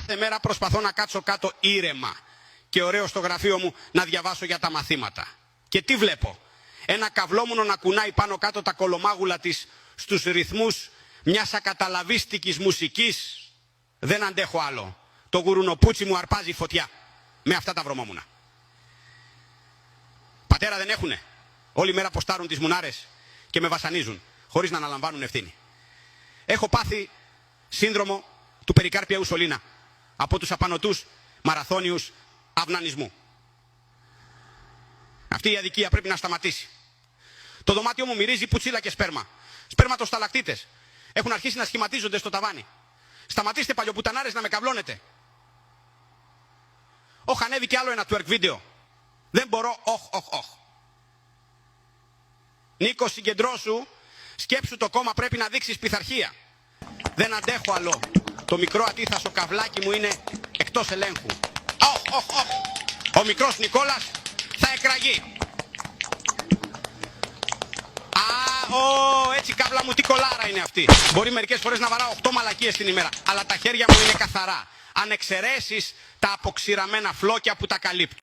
Κάθε μέρα προσπαθώ να κάτσω κάτω ήρεμα και ωραίο στο γραφείο μου να διαβάσω για τα μαθήματα. Και τι βλέπω? Ένα καυλόμουνο να κουνάει πάνω κάτω τα κολομάγουλα της στους ρυθμούς μιας ακαταλαβίστικης μουσικής. Δεν αντέχω άλλο. Το γουρουνοπούτσι μου αρπάζει φωτιά. Με αυτά τα βρωμόμουνα. Πατέρα δεν έχουνε. Όλη μέρα ποστάρουν τις μουνάρες και με βασανίζουν, χωρίς να αναλαμβάνουν ευθύνη. Έχω πάθει σύνδρομο του περικάρπια σωλήνα από τους απανωτούς μαραθώνιους αυνανισμού. Αυτή η αδικία πρέπει να σταματήσει. Το δωμάτιο μου μυρίζει πουτσίλα και σπέρμα. Σπέρματοσταλακτίτες. Έχουν αρχίσει να σχηματίζονται στο ταβάνι. Σταματήστε παλιοπουτανάρες να με καυλώνετε. Ανέβει κι άλλο ένα twerk βίντεο. Δεν μπορώ, όχ. Νίκο, συγκεντρώσου, σκέψου το κόμμα πρέπει να δείξεις πειθαρχία. Δεν αντέχω άλλο. Το μικρό ατίθασο καβλάκι μου είναι εκτός ελέγχου. Όχ. Ο μικρός Νικόλας θα εκραγεί. Έτσι καύλα μου τι κολάρα είναι αυτή. Μπορεί μερικές φορές να βαράω 8 μαλακίες την ημέρα. Αλλά τα χέρια μου είναι καθαρά. Αν εξαιρέσεις τα αποξηραμένα φλόκια που τα καλύπτουν.